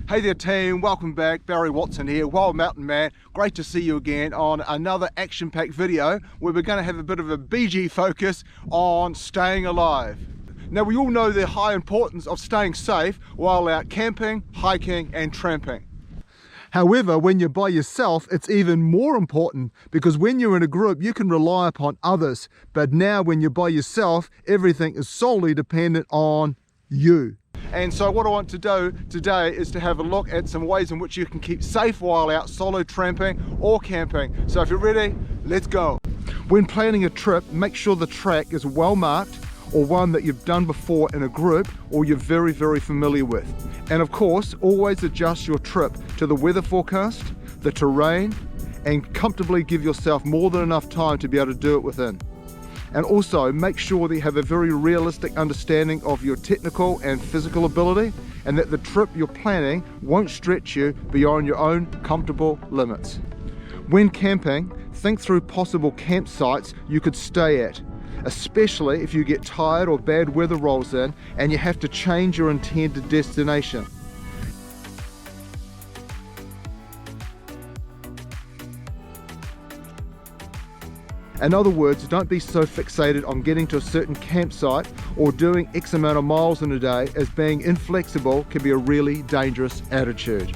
Hey there team, welcome back. Barry Watson here, Wild Mountain Man. Great to see you again on another action-packed video where we're going to have a bit of a BG focus on staying alive. Now we all know the high importance of staying safe while out camping, hiking and tramping. However, when you're by yourself, it's even more important because when you're in a group, you can rely upon others. But now when you're by yourself, everything is solely dependent on you. And so what I want to do today is to have a look at some ways in which you can keep safe while out solo tramping or camping. So if you're ready, let's go. When planning a trip, make sure the track is well marked or one that you've done before in a group or you're very familiar with. And of course, always adjust your trip to the weather forecast, the terrain, and comfortably give yourself more than enough time to be able to do it within. And also make sure that you have a very realistic understanding of your technical and physical ability and that the trip you're planning won't stretch you beyond your own comfortable limits. When camping, think through possible campsites you could stay at, especially if you get tired or bad weather rolls in and you have to change your intended destination. In other words, don't be so fixated on getting to a certain campsite or doing X amount of miles in a day, as being inflexible can be a really dangerous attitude.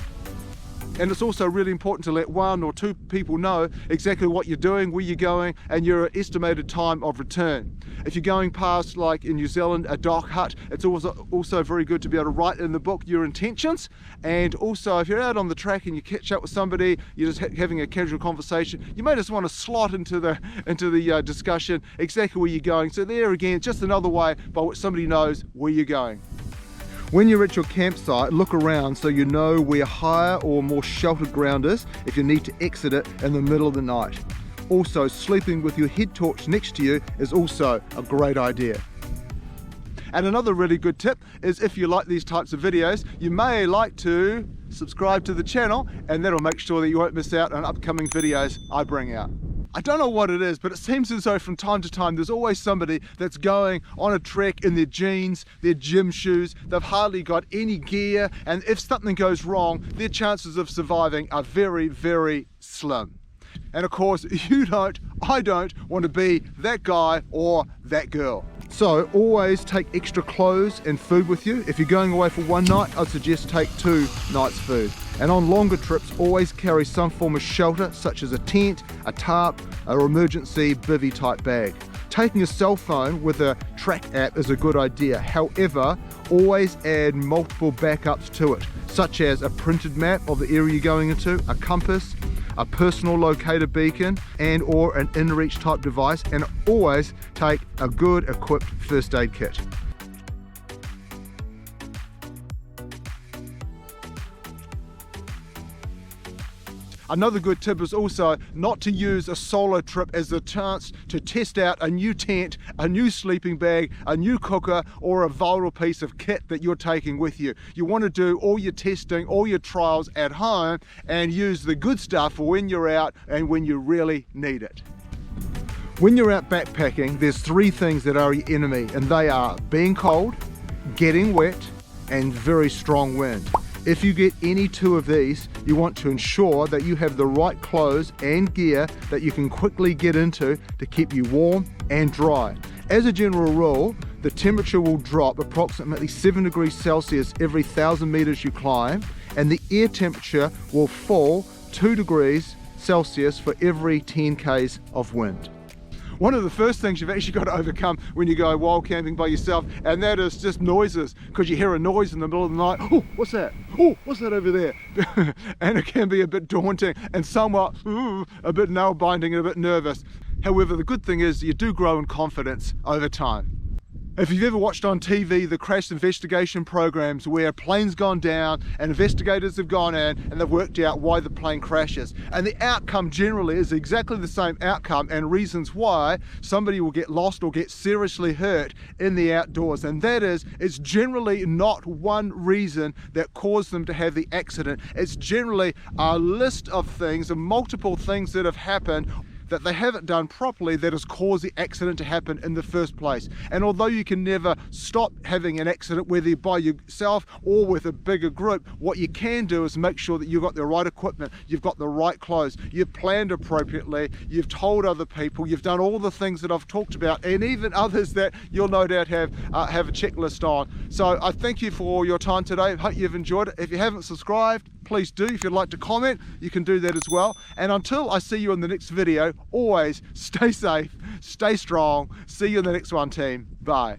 And it's also really important to let one or two people know exactly what you're doing, where you're going, and your estimated time of return. If you're going past, like in New Zealand, a dock hut, it's also very good to be able to write in the book your intentions. And also, if you're out on the track and you catch up with somebody, you're just having a casual conversation, you may just want to slot into the discussion exactly where you're going. So there again, just another way by which somebody knows where you're going. When you're at your campsite, look around so you know where higher or more sheltered ground is if you need to exit it in the middle of the night. Also, sleeping with your head torch next to you is also a great idea. And another really good tip is, if you like these types of videos, you may like to subscribe to the channel, and that'll make sure that you won't miss out on upcoming videos I bring out. I don't know what it is, but it seems as though from time to time there's always somebody that's going on a trek in their jeans, their gym shoes, they've hardly got any gear, and if something goes wrong, their chances of surviving are very slim. And of course, I don't want to be that guy or that girl. So always take extra clothes and food with you. If you're going away for one night, I'd suggest take 2 nights food. And on longer trips, always carry some form of shelter, such as a tent, a tarp, or emergency bivvy type bag. Taking a cell phone with a track app is a good idea. However, always add multiple backups to it, such as a printed map of the area you're going into, a compass, a personal locator beacon, and or an in-reach type device, and always take a good equipped first aid kit. Another good tip is also not to use a solo trip as a chance to test out a new tent, a new sleeping bag, a new cooker, or a vital piece of kit that you're taking with you. You want to do all your testing, all your trials at home, and use the good stuff for when you're out and when you really need it. When you're out backpacking, there's 3 things that are your enemy, and they are being cold, getting wet, and very strong wind. If you get any 2 of these, you want to ensure that you have the right clothes and gear that you can quickly get into to keep you warm and dry. As a general rule, the temperature will drop approximately 7 degrees Celsius every 1,000 meters you climb, and the air temperature will fall 2 degrees Celsius for every 10 k's of wind. One of the first things you've actually got to overcome when you go wild camping by yourself, and that is just noises, because you hear a noise in the middle of the night. Oh, what's that? Oh, what's that over there? And it can be a bit daunting and somewhat a bit nail binding and a bit nervous. However, the good thing is you do grow in confidence over time. If you've ever watched on TV the crash investigation programs where a plane's gone down and investigators have gone in and they've worked out why the plane crashes, and the outcome generally is exactly the same outcome and reasons why somebody will get lost or get seriously hurt in the outdoors, and that is, it's generally not one reason that caused them to have the accident. It's generally a list of things and multiple things that have happened that they haven't done properly that has caused the accident to happen in the first place. And although you can never stop having an accident, whether you're by yourself or with a bigger group, what you can do is make sure that you've got the right equipment, you've got the right clothes, you've planned appropriately, you've told other people, you've done all the things that I've talked about, and even others that you'll no doubt have a checklist on. So I thank you for your time today. Hope you've enjoyed it. If you haven't subscribed, please do. If you'd like to comment, you can do that as well. And until I see you in the next video, always stay safe, stay strong. See you in the next one, team. Bye.